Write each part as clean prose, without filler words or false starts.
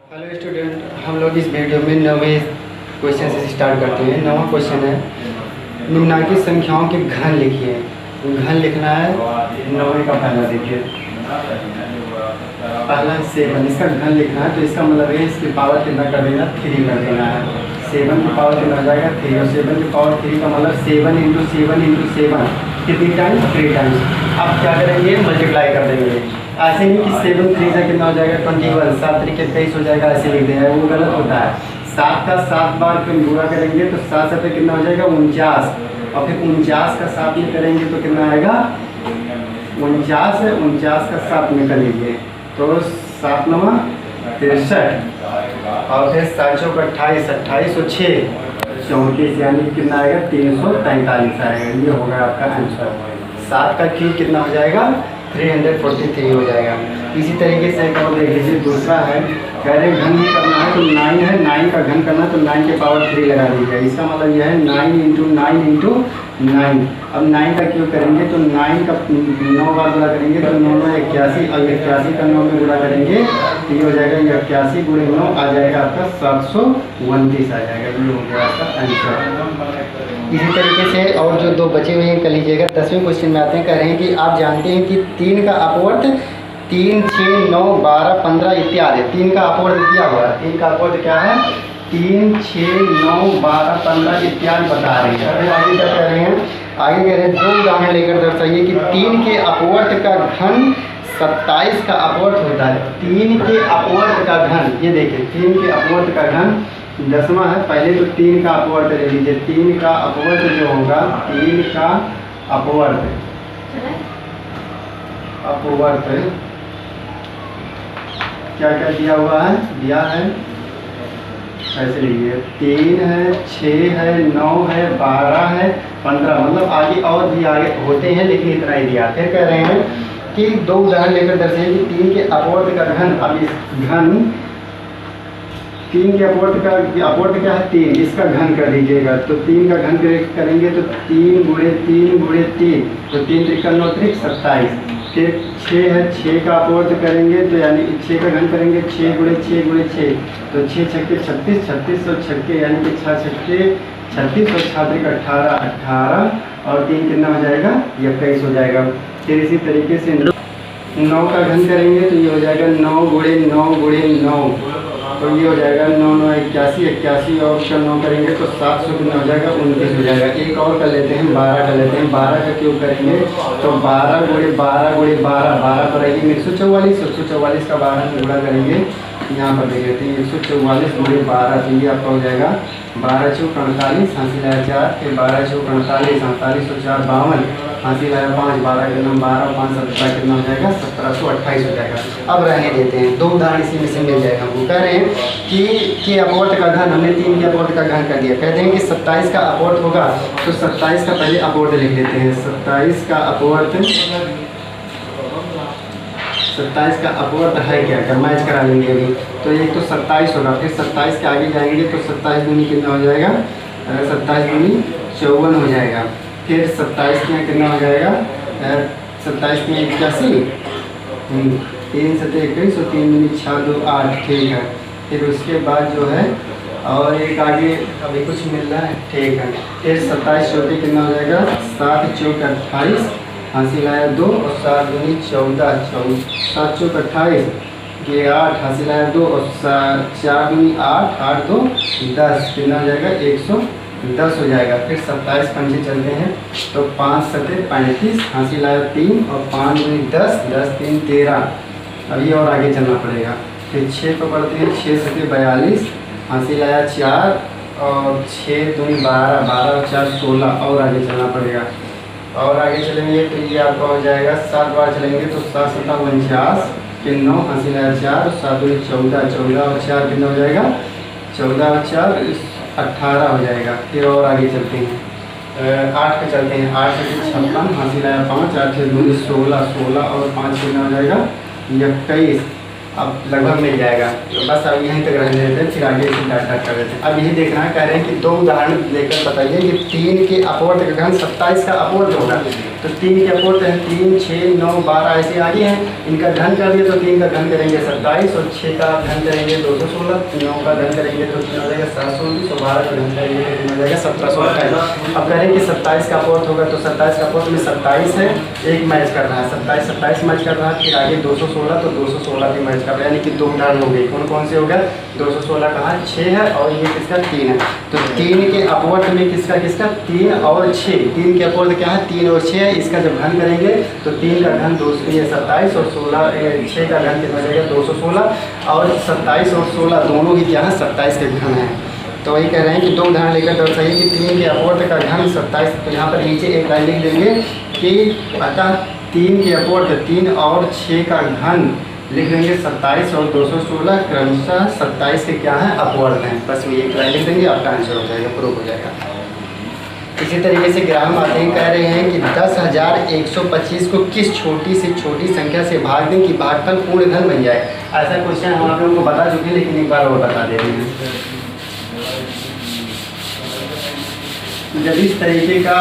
Hello student, हम लोग इस वीडियो में 9वें क्वेश्चन से स्टार्ट करते हैं। 9वां क्वेश्चन है निम्नलिखित संख्याओं के घन लिखिए। घन लिखना है 9वें का पहला। देखिए पहला 7, इसका घन लिखना है तो इसका मतलब है इसकी पावर कितना कर देना, 3 कर देना है। 7 की पावर कितना हो जाएगा 3, और 7 की पावर 3 का मतलब 7 × 7 × 7 कितनी टाइम्स, 3 टाइम्स। अब क्या करेंगे, मल्टीप्लाई कर देंगे। ऐसे नहीं कि 7 3 से कितना हो जाएगा 21, 7 3 के 23 हो जाएगा, ऐसे लिख देंगे, वो गलत होता है। 7 का 7 बार फिर गुणा करेंगे तो 7 से कितना हो जाएगा 49, और फिर 49 का 7 में करेंगे तो कितना आएगा 49 है। 49 का 7 में कर लीजिए तो 7 9 63, और फिर 7 चौक 28, 28 और 6 34, यानी कितना आएगा 343 आएगा। ये होगा आपका आंसर। 7 का क्यूब कितना हो जाएगा 343 हो जाएगा। इसी तरीके से एक और देख लीजिए, दूसरा है कह रहे घन ही करना है तो 9 है, 9 का घन करना है तो 9 के पावर 3 लगा दीजिए। इसका मतलब यह है 9 × 9 × 9। अब 9 का क्यूब करेंगे तो 9 का 9 बार गुणा करेंगे तो 9 9 81, और 81 का 9 में गुणा करेंगे तो ये हो जाएगा 81 × 9 आ जाएगा आपका 729 आ जाएगा। ये हो गया आपका आंसर। इसी तरीके से और जो 2 बचे हुए हैं कर लीजिएगा। 10वें क्वेश्चन में आते हैं, कह रहे हैं कि आप जानते हैं कि 3 का अपवर्त 3 6 9 12 15 इत्यादि। 3 का अपवर्त क्या हुआ है, 3 का अपवर्त क्या है 3 6 9 12 15 इत्यादि बता रहे हैं। अभी आगे क्या कह रहे हैं, आगे कह रहे हैं 2 उदाहरण लेकर दर्शाइए कि 3 के अपवर्त का घन 27 का अपवर्त होता है। 3 के अपवर्त का घन, ये देखिए 3 के अपवर्त का घन 10वां है। पहले तो 3 का अपवर्त ले लीजिए। 3 का अपवर्त जो होगा, 3 का अपवर्त क्या क्या दिया हुआ है, दिया है ऐसे लीजिए 3 है 6 है 9 है 12 है 15, मतलब आगे और भी आगे होते हैं लेकिन इतना ही दिया। फिर कह रहे हैं कि 2 उदाहरण लेकर दर्शाइए कि 3 के अपवर्त का घन। अब इस घन 3 के अपवर्त क्या है 3, इसका घन कर दीजिएगा। तो 3 का घन करेंगे तो 3 × 3 × 3, तो 3 3 9 27। फिर 6 है, 6 का अपवर्त करेंगे तो यानी 6 का घन करेंगे 6 × 6 × 6, तो 6 छक्के 36, 36 और छक्के यानी कि 6 छक्के 36 और 6 18, 18 और 3 कितना हो जाएगा 21 हो जाएगा। फिर इसी तरीके से 9 का घन करेंगे तो ये हो जाएगा 9 × 9 × 9, तो ये हो जाएगा 9 9 81, 81 और उसका 9 करेंगे तो 700 कितना हो जाएगा 29 हो जाएगा। एक और कर लेते हैं 12 कर लेते हैं। 12 का क्यूब करेंगे तो 12 × 12 × 12, 12 पर आएगी 144, 144 का 12 में गुणा करेंगे। यहाँ पर देख लेते हैं 144 × 12, तो ये आपका हो जाएगा 12 चौक 48, हासिल आया 4, फिर 12 चौक 48, 48 और 4 52, हासिल आया 5, 12 के नाम 12 और 5 17 कितना हो जाएगा 1728 हो जाएगा। अब रहने देते हैं, 2 उदाहरण इसी में से मिल जाएगा। हमको कह रहे हैं कि अपवर्त का घन, हमने 3 के अपवर्त का घन कर दिया। कहते हैं कि 27 का अपवर्त होगा तो 27 का पहले अपवर्त लिख लेते हैं। 27 का अपवर्त है क्या मैच करा लेंगे अभी। तो एक तो 27 होगा, फिर 27 के आगे जाएंगे तो 27 दूनी कितना हो जाएगा 27 दूनी 54 हो जाएगा। फिर 27 में कितना हो जाएगा 27 में 81, 3 7 21 और 3 दूनी 6 2 8, ठीक है। फिर उसके बाद जो है और एक आगे अभी कुछ मिल रहा है, ठीक है। फिर 27 चौके कितना हो जाएगा 7 चौक 28, हासिल आया 2 और 7 दूनी 14, 7 चौक 28, ये 8, हासिल आया 2 और 4 दूनी 8, 8 2 10, कितना हो जाएगा 110 हो जाएगा। फिर 27 पंचे चलते हैं तो 5 7 35, हासिल आया 3 और 5 दूनी 10, 10 3 13। अभी और आगे चलना पड़ेगा। फिर 6 को पढ़ते हैं, 6 7 42, हासिल आया 4 और 6 दूनी 12, 12 और 4 16, और आगे चलना पड़ेगा। और आगे चलेंगे तो ये आपका हो जाएगा 7 बार चलेंगे तो 7 7 49, फिर 9, हासिल आया 4, 7 दूनी 14, 14 और 4 कितना हो जाएगा 14 और 4 18 हो जाएगा। फिर और आगे चलते हैं 8 पे चलते हैं। 8 से 56, हासिल आया 5, 8 से दूनी 16, 16 और 5 कितना हो जाएगा 21, अब लगभग मिल जाएगा। तो बस अब यहीं तक रहने देते हैं, फिर आगे इसे डाटा कर देते हैं। अब यही देखना है, कह रहे हैं कि 2 उदाहरण लेकर बताइए कि 3 के अपवर्त का घन 27 का अपवर्त होगा। तो 3 के अपवर्त हैं 3, 6, 9, 12 ऐसे आगे हैं, इनका घन कर दिया तो 3 का घन करेंगे 27 और 6 का घन करेंगे 216, 9 का घन करेंगे तो 3 हो जाएगा 719 और 12 का घन करेंगे तो 3 हो जाएगा 1728। अब कह रहे हैं कि 27 का अपवर्त होगा, तो 27 का अपवर्त में 27 है, एक मैच कर रहा है, 27 मैच कर रहा है, फिर आगे 216 तो 216 भी मैच कर रहा है, यानी कि 2 उदाहरण हो गए। कौन कौन से हो गए? 216 कहाँ 6 है और ये किसका 3 है। तो 3 के अपवर्त में किसका 3 और 6, 3 के अपवर्त क्या है 3 और 6 है, इसका जब घन करेंगे तो 3 का घन 27 और 6 का घन कितना जाएगा 216 और 27 और 16 दोनों ही क्या है 27 के घन है। तो वही कह रहे हैं कि 2 उदाहरण लेकर दर्शाइए कि 3 के अपवर्त का घन 27। तो यहाँ पर नीचे एक लाइन लिख देंगे कि अतः 3 के अपवर्त 3 और 6 का घन लिख देंगे 27 और 216 क्रमशः 27 के क्या है अपवर्त हैं। बस वो एक लाइन लिख देंगे, आपका आंसर हो जाएगा, प्रूफ हो जाएगा। इसी तरीके से ग्राम आते हैं, कह रहे हैं कि 10,125 को किस छोटी से छोटी संख्या से भाग दें कि भागफल पूर्ण घन बन जाए। ऐसा क्वेश्चन हम आप लोगों को बता चुके हैं, लेकिन एक बार और बता दे रहे हैं। जब इस तरीके का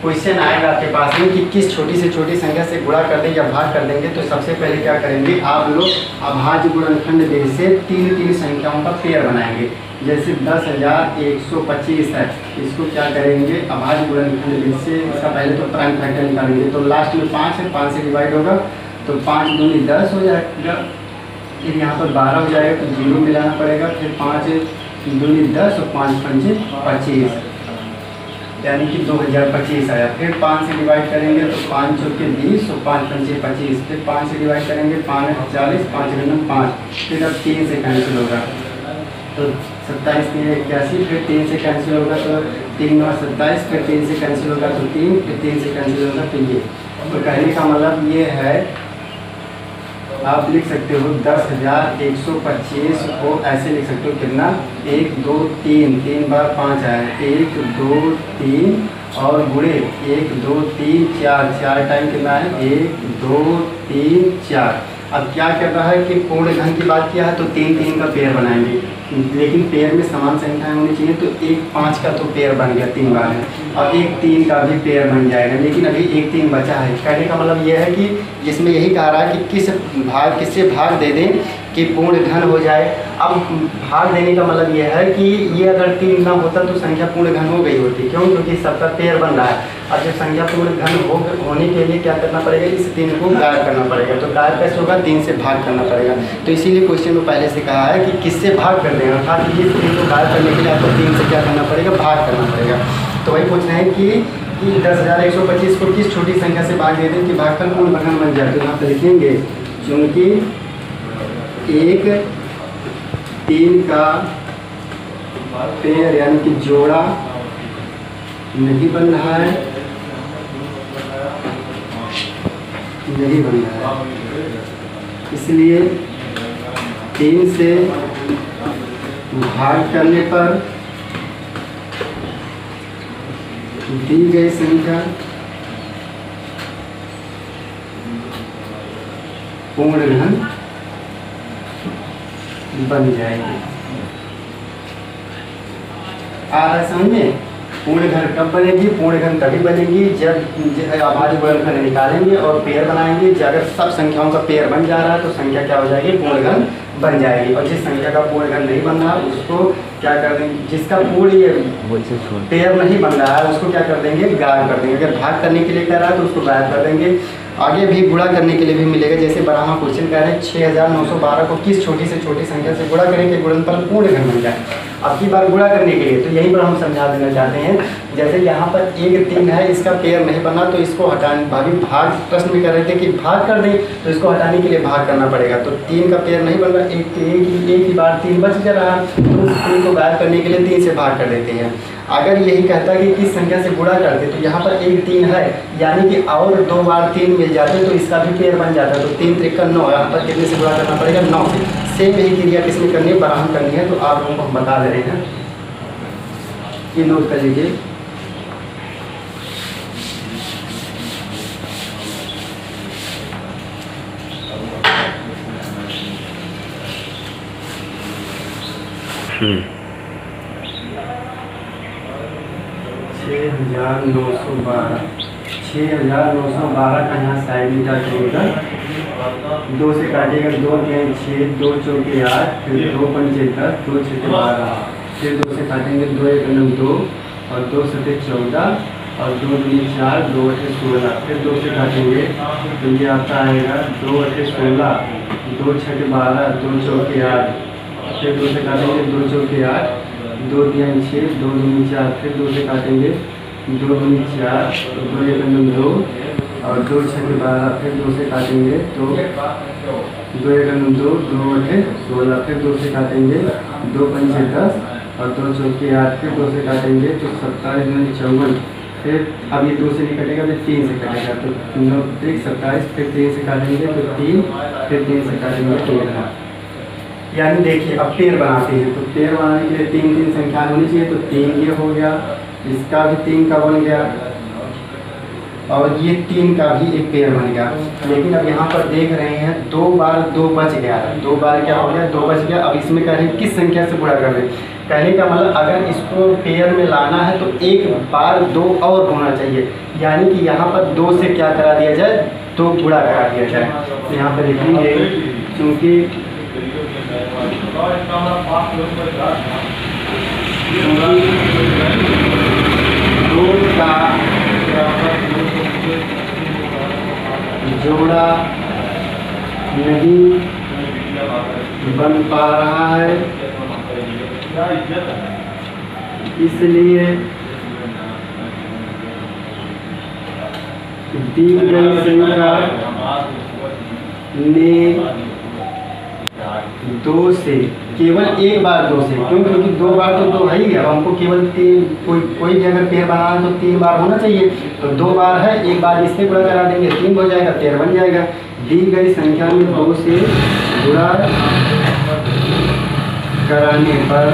क्वेश्चन आएगा आपके पास में कि किस छोटी से छोटी संख्या से गुणा कर देंगे या भाग कर देंगे, तो सबसे पहले क्या करेंगे आप लोग अभाज्य गुणनखंड बेस से 3 संख्याओं का पेयर बनाएंगे। जैसे 10,125 है, इसको क्या करेंगे अभाज्य गुणनखंड बेस से, इसका पहले तो प्राइम फैक्टर निकालेंगे, तो लास्ट में 5 है, 5 से डिवाइड होगा तो 5 दूनी 10 हो जाएगा, फिर यहाँ पर 12 हो जाएगा तो 0 मिलाना पड़ेगा, फिर 5 दूनी 10 और 5 पंचे 25, यानी कि 2025 आया। फिर 5 से डिवाइड करेंगे तो 5 चौके 20 और 5 पंचे 25, फिर 5 से डिवाइड करेंगे 5 40, 5 गुना 5, फिर अब 3 से कैंसिल होगा तो 27 3 81, फिर 3 से कैंसिल होगा तो 3 9 27, फिर 3 से कैंसिल होगा तो 3, फिर 3 से कैंसिल होगा तो ये। तो कहने का मतलब ये है, आप लिख सकते हो 10,125 को ऐसे लिख सकते हो कितना 1 2 3, 3 बार 5 आया, 1 2 3 और गुणे 1 2 3 4, 4 टाइम कितना है 1 2 3 4। अब क्या कर रहा है कि पूर्ण घन की बात किया है तो 3 का पेयर बनाएंगे, लेकिन पेयर में समान संख्याएं होनी चाहिए, तो 1 5 का तो पेयर बन गया 3 बार है, अब 1 3 का भी पेयर बन जाएगा, लेकिन अभी 1 3 बचा है। कहने का मतलब ये है कि इसमें यही कह रहा है कि किससे भाग दे दें कि पूर्ण घन हो जाए। अब भाग देने का मतलब ये है कि ये अगर 3 ना होता तो संख्या पूर्ण घन हो गई होती, क्यों? क्योंकि सबका पेयर बन रहा है। अब जब संख्या पूर्ण घन होने के लिए क्या करना पड़ेगा, इस 3 को गायब करना पड़ेगा, तो गायब कैसे होगा 3 से भाग करना पड़ेगा। तो इसीलिए क्वेश्चन में पहले से कहा है कि किससे भाग कर दें, अर्थात ये 3 को गायब करने के लिए आपको 3 से क्या करना पड़ेगा भाग करना पड़ेगा। तो वही पूछ रहे हैं कि 10,125 को किस छोटी संख्या से भाग दे दें कि भागफल पूर्ण घन बन जाए। तो यहाँ पर लिखेंगे चूँकि 1 3 का पेयर यानी कि जोड़ा नहीं बन रहा है, नहीं बन रहा है, इसलिए 3 से भाग करने पर दी गई संख्या पूर्ण घन बन जाएगी। आ रहा समझ में? पूर्ण घन कब बनेगी? पूर्ण घन तभी बनेगी जब अभाज्य गुणनखंड निकालेंगे और पेयर बनाएंगे। अगर सब संख्याओं का पेयर बन जा रहा है तो संख्या क्या हो जाएगी? पूर्ण घन बन जाएगी। और जिस संख्या का पूर्ण घन नहीं बन रहा उसको क्या कर देंगे, जिसका पूर्ण ये पेयर नहीं बन रहा है उसको क्या कर देंगे? गायब कर देंगे। अगर भाग करने के लिए कह रहा है तो उसको गायब कर देंगे। आगे भी गुणा करने के लिए भी मिलेगा, जैसे 12वां क्वेश्चन कह रहे हैं 6,912 को किस छोटी से छोटी संख्या से गुणा करें कि गुणनफल पूर्ण घन बन जाए। अब की बार गुणा करने के लिए तो यहीं पर हम समझा देना चाहते हैं, जैसे यहाँ पर 1 3 है, इसका पेयर नहीं बना तो इसको हटाने, भाभी भाग प्रश्न में कह रहे थे कि भाग कर दें तो इसको हटाने के लिए भाग करना पड़ेगा। तो 3 का पेयर नहीं बन रहा, एक ही बार 3 बच जा रहा, तो उस 3 को गायब करने के लिए 3 से भाग कर देते हैं। अगर यही कहता है कि किस संख्या से गुणा करते तो यहाँ पर 1 3 है, यानी कि और 2 बार 3 मिल जाते तो इसका भी पेयर बन जाता। तो 3 3 9, यहाँ पर कितने से गुणा करना पड़ेगा? 9 से। सेम यही क्रिया किसमें करनी है? बराहम करनी है। तो आप लोगों को हम बता दे रहे हैं, ये नोट कर लीजिए। 6,912 6,912 का यहाँ साइड में काटिएगा, 2 से काटिएगा, 2 3 6, 2 चौके 8, फिर 2 पंचे 10, 2 छः 12, फिर 2 से काटेंगे, 2 1 9 2 और 2 7 14 और 2 2 4, 2 8 16, फिर 2 से काटेंगे तो ये आपका आएगा 2 8 16, 2 6 12, 2 चौके 8, फिर 2 से काटेंगे, 2 चौके 8, 2 3 6, 2 2 4, फिर 2 से काटेंगे, 2 2 4, 2 1 9 2 और 2 6 12, फिर 2 से काटेंगे तो 2 1 9 2, 2 8 16, फिर 2 से काटेंगे, 2 पंचे 10 और 2 चौके 8, फिर 2 से काटेंगे तो 27 9 54, फिर अब ये 2 से नहीं कटेगा, फिर 3 से कटेगा तो 9 1 27, फिर 3 से काटेंगे तो 3, फिर 3 से काटेंगे 13। यानी देखिए अब पेड़ बनाते हैं तो पेड़ बनाने के लिए 3 3 संख्या होनी चाहिए, तो 3 ये हो गया, इसका भी 3 का बन गया और ये 3 का भी एक पेड़ बन गया। लेकिन अब यहाँ पर देख रहे हैं 2 बार 2 बच गया, 2 बार क्या हो गया, 2 बच गया। अब इसमें कह रहे हैं किस संख्या से गुणा कर दें। कहने का मतलब अगर इसको पेयर में लाना है तो एक बार 2 और होना चाहिए, यानी कि यहाँ पर 2 से क्या करा दिया जाए, 2 गुणा करा दिया जाए। तो यहाँ पर लिखेंगे क्योंकि 2 का जोड़ा नहीं बन पा रहा है, इसलिए दी गई संख्या ने 2 से केवल एक बार 2 से, क्यों, क्योंकि 2 बार तो 2 है ही। अब हमको केवल 3 कोई भी अगर पेड़ बनाना है तो 3 बार होना चाहिए, तो 2 बार है, एक बार इससे गुणा करा देंगे, 3 हो जाएगा, 13 बन जाएगा। दी गई संख्या में 2 से गुणा कराने पर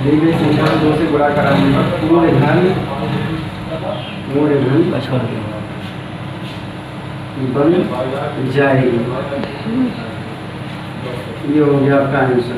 दी गई संख्या में 2 से गुणा कराने पर पूर्ण धन बन जाएगी। ये हो गया आपका आंसर।